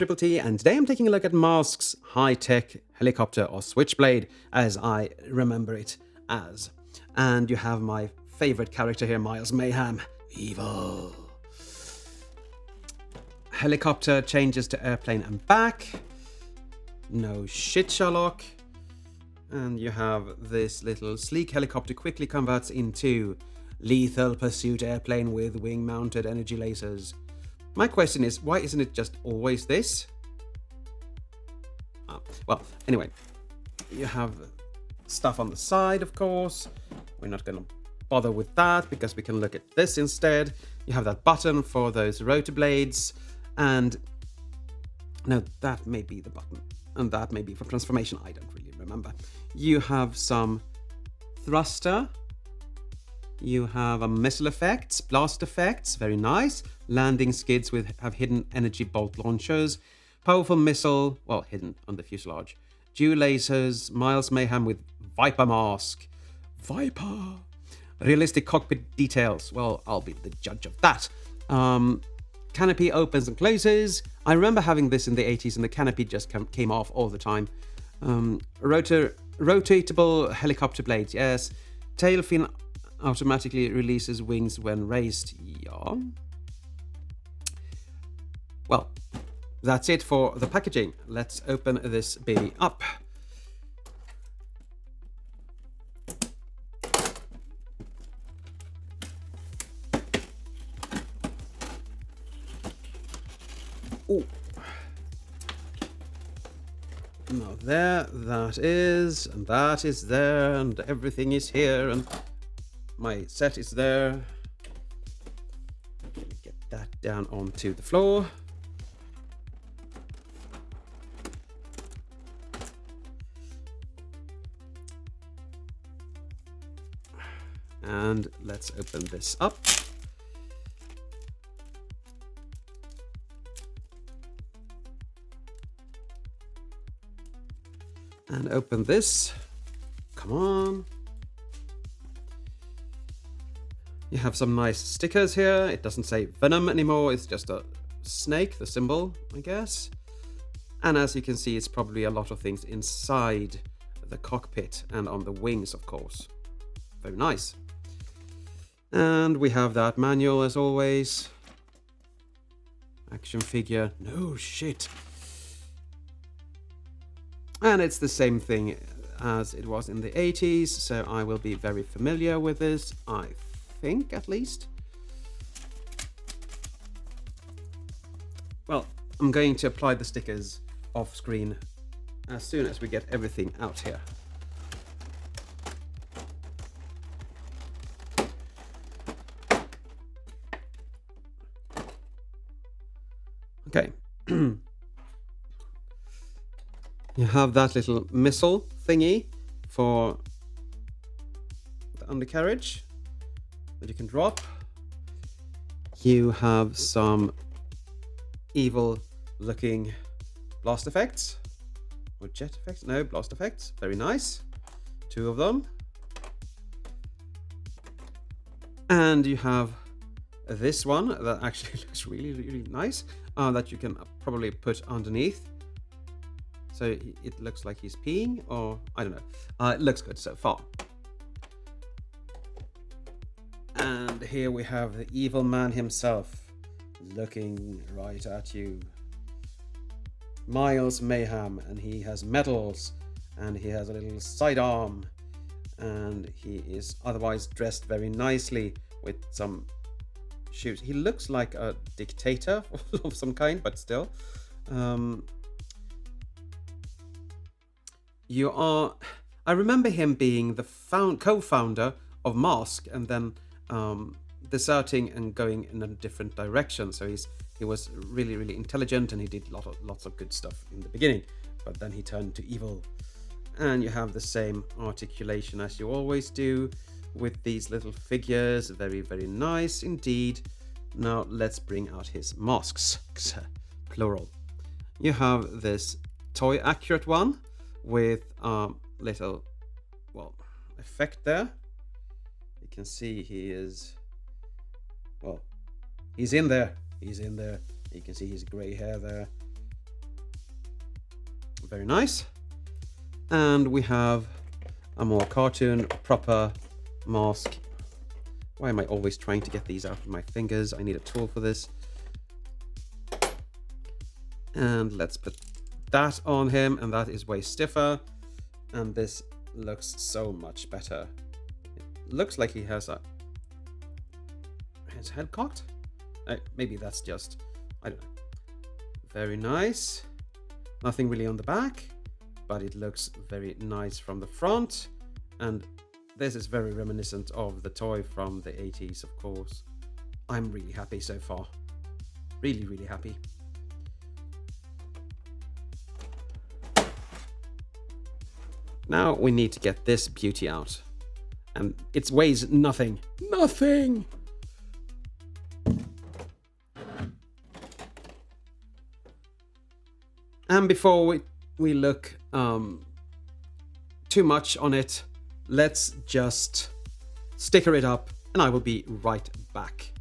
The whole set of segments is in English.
Triple T, and today I'm taking a look at M.A.S.K's high-tech helicopter or switchblade, as I remember it as. And you have my favorite character here, Miles Mayhem. Evil. Helicopter changes to airplane and back. No shit, Sherlock. And you have this little sleek helicopter quickly converts into lethal pursuit airplane with wing-mounted energy lasers. My question is, why isn't it just always this? Well, anyway, you have stuff on the side, of course. We're not going to bother with that because we can look at this instead. You have that button for those rotor blades, and no, that may be the button, and that may be for transformation. I don't really remember. You have some thruster. You have a missile effects, blast effects, very nice. Landing skids have hidden energy bolt launchers. Powerful missile, well, hidden on the fuselage. Dual lasers, Miles Mayhem with Viper M.A.S.K. Viper. Realistic cockpit details. Well, I'll be the judge of that. Canopy opens and closes. I remember having this in the 80s and the canopy just came off all the time. Rotatable helicopter blades, yes. Tail fin automatically releases wings when raised. Yeah. Well, that's it for the packaging. Let's open this baby up. Ooh. Now there, that is, and that is there, and everything is here, and my set is there. Get that down onto the floor. And let's open this up. And open this. Come on. You have some nice stickers here. It doesn't say Venom anymore. It's just a snake, the symbol, I guess. And as you can see, it's probably a lot of things inside the cockpit and on the wings, of course. Very nice. And we have that manual as always. Action figure. No shit. And it's the same thing as it was in the 80s, so I will be very familiar with this, I think, at least. Well, I'm going to apply the stickers off screen as soon as we get everything out here. Okay. You have that little missile thingy for the undercarriage that you can drop. You have some evil looking blast effects or jet effects. No, blast effects. Very nice. 2 of them. And you have this one that actually looks really, really nice that you can probably put underneath. So it looks like he's peeing, or I don't know. It looks good so far. And here we have the evil man himself looking right at you. Miles Mayhem, and he has medals, and he has a little sidearm, and he is otherwise dressed very nicely with some shoes. He looks like a dictator of some kind, but still. I remember him being the co-founder of M.A.S.K and then deserting and going in a different direction. So he was really, really intelligent, and he did lots of good stuff in the beginning, but then he turned to evil. And you have the same articulation as you always do with these little figures. Very, very nice indeed. Now let's bring out his masks, plural. You have this toy accurate one with a little, well, effect there. You can see he is, well, he's in there. You can see his grey hair there. Very nice. And we have a more cartoon proper mask. Why am I always trying to get these out of my fingers? I need a tool for this. And let's put that on him, and that is way stiffer. And this looks so much better. It looks like he has his head cocked. Maybe that's just, I don't know. Very nice. Nothing really on the back, but it looks very nice from the front. And this is very reminiscent of the toy from the 80s, of course. I'm really happy so far. Really, really happy. Now we need to get this beauty out. And it weighs nothing. Nothing! And before we look too much on it, let's just sticker it up, and I will be right back.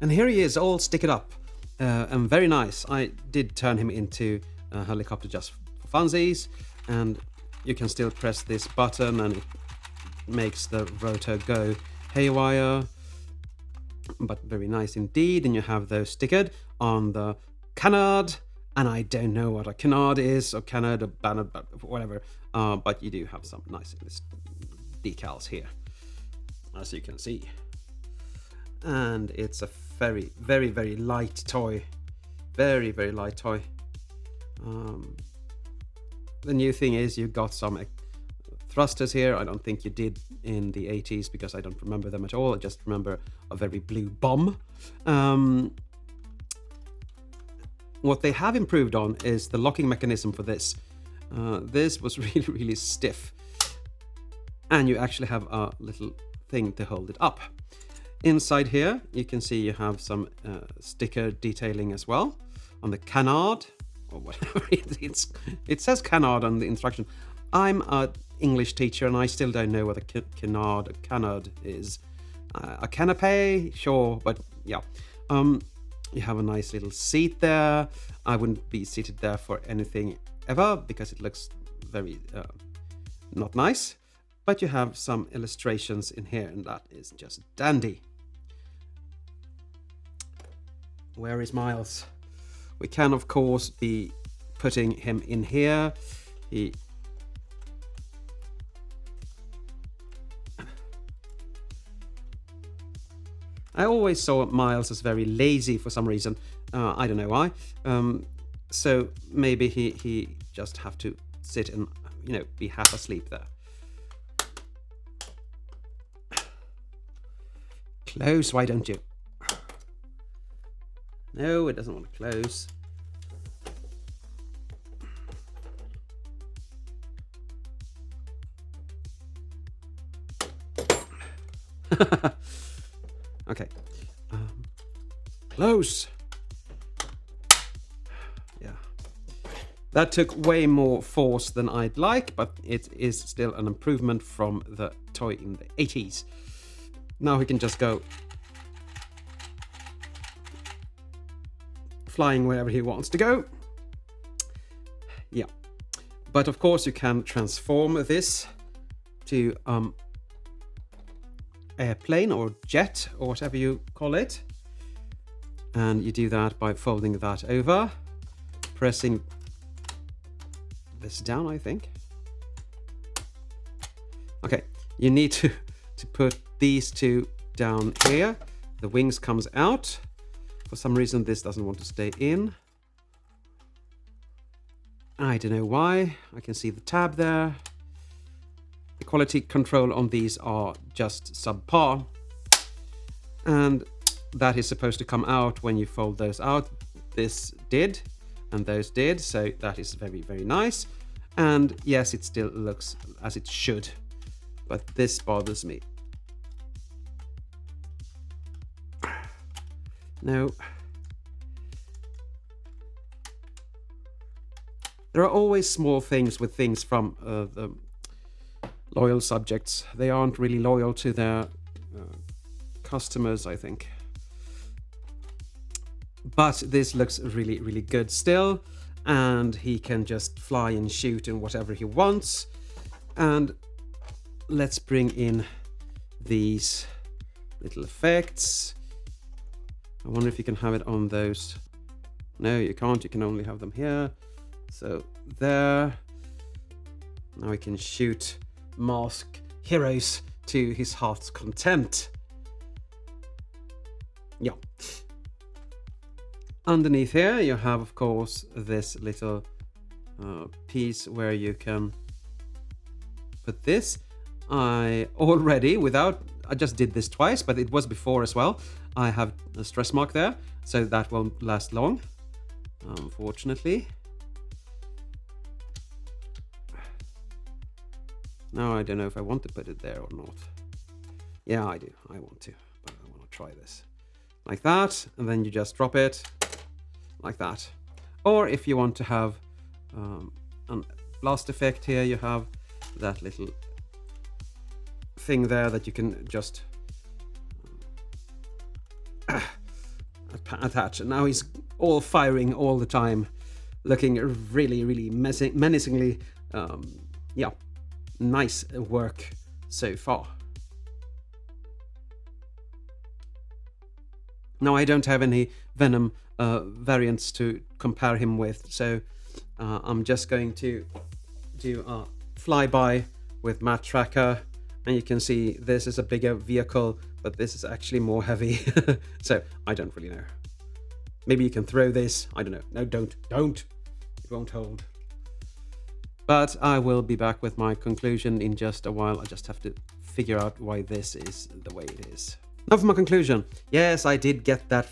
And here he is, all stickered up, and very nice. I did turn him into a helicopter just for funsies, and you can still press this button and it makes the rotor go haywire, but very nice indeed. And you have those stickered on the canard, and I don't know what a canard is, or canard, or banner, whatever, but you do have some nice decals here, as you can see. And it's a very, very, very light toy. Very, very light toy. The new thing is you got some thrusters here. I don't think you did in the 80s because I don't remember them at all. I just remember a very blue bomb. What they have improved on is the locking mechanism for this. This was really, really stiff. And you actually have a little thing to hold it up. Inside here, you can see you have some sticker detailing as well on the canard, or whatever it says canard on the instruction. I'm an English teacher and I still don't know what a canard is. A canapé, sure, but yeah. You have a nice little seat there. I wouldn't be seated there for anything ever because it looks very not nice. But you have some illustrations in here, and that is just dandy. Where is Miles? We can, of course, be putting him in here. I always saw Miles as very lazy for some reason. I don't know why. So maybe he just have to sit and, be half asleep there. Close, why don't you? No, it doesn't want to close. Okay. Close. Yeah. That took way more force than I'd like, but it is still an improvement from the toy in the 80s. Now he can just go flying wherever he wants to go. Yeah. But of course you can transform this to airplane or jet or whatever you call it. And you do that by folding that over, pressing this down, I think. Okay, you need to put these two down here. The wings comes out. For some reason this doesn't want to stay in. I don't know why. I can see the tab there. The quality control on these are just subpar. And that is supposed to come out when you fold those out. This did, and those did, so that is very, very nice. And yes, it still looks as it should, but this bothers me. No. There are always small things with things from the Loyal Subjects. They aren't really loyal to their customers, I think. But this looks really, really good still. and he can just fly and shoot and whatever he wants. And let's bring in these little effects. I wonder if you can have it on those. No, you can't. You can only have them here. So there. Now we can shoot mask heroes to his heart's content. Yeah. Underneath here you have, of course, this little piece where you can put this. I just did this twice, but it was before as well. I have a stress mark there, so that won't last long, unfortunately. Now I don't know if I want to put it there or not. Yeah, I do. I want to, but I want to try this. Like that, and then you just drop it like that. Or if you want to have a blast effect here, you have that little thing there that you can just attach. And now he's all firing all the time, looking really, really menacingly. Yeah, nice work so far. Now I don't have any Venom variants to compare him with, so I'm just going to do a flyby with Map Tracker, and you can see this is a bigger vehicle, but this is actually more heavy. So I don't really know. Maybe you can throw this. I don't know. No, don't. It won't hold. But I will be back with my conclusion in just a while. I just have to figure out why this is the way it is. Now for my conclusion. Yes, I did get that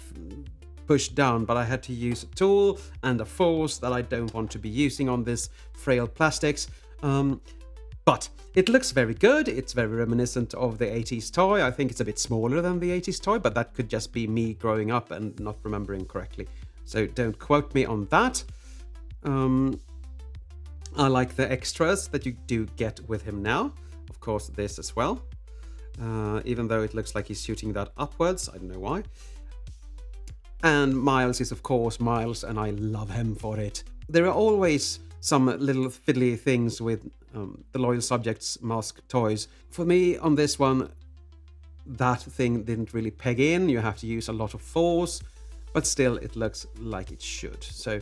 pushed down, but I had to use a tool and a force that I don't want to be using on this frail plastics. But it looks very good. It's very reminiscent of the 80s toy. I think it's a bit smaller than the 80s toy, but that could just be me growing up and not remembering correctly. So don't quote me on that. I like the extras that you do get with him now. Of course, this as well. Even though it looks like he's shooting that upwards. I don't know why. And Miles is, of course, Miles, and I love him for it. There are always some little fiddly things with the Loyal Subjects M.A.S.K toys. For me, on this one, that thing didn't really peg in. You have to use a lot of force, but still it looks like it should. So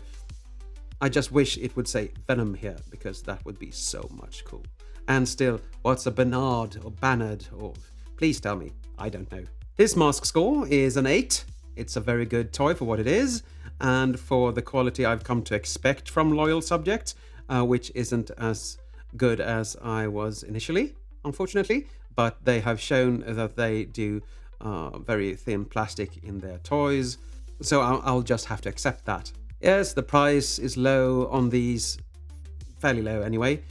I just wish it would say Venom here, because that would be so much cool. And still, what's a Bernard or Bannard, or please tell me, I don't know. His M.A.S.K score is an 8. It's a very good toy for what it is, and for the quality I've come to expect from Loyal Subjects, which isn't as good as I was initially, unfortunately, but they have shown that they do very thin plastic in their toys, so I'll just have to accept that. Yes, the price is low on these, fairly low anyway,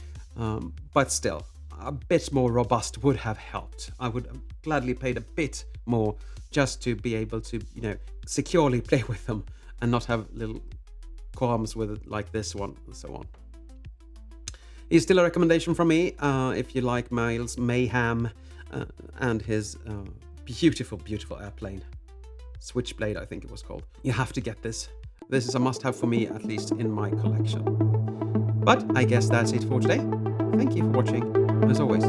but still, a bit more robust would have helped. I would have gladly paid a bit more just to be able to, securely play with them and not have little qualms with it like this one and so on. He's still a recommendation from me if you like Miles Mayhem and his beautiful, beautiful airplane. Switchblade, I think it was called. You have to get this. This is a must-have for me, at least in my collection. But I guess that's it for today. Thank you for watching. As always,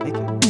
take care.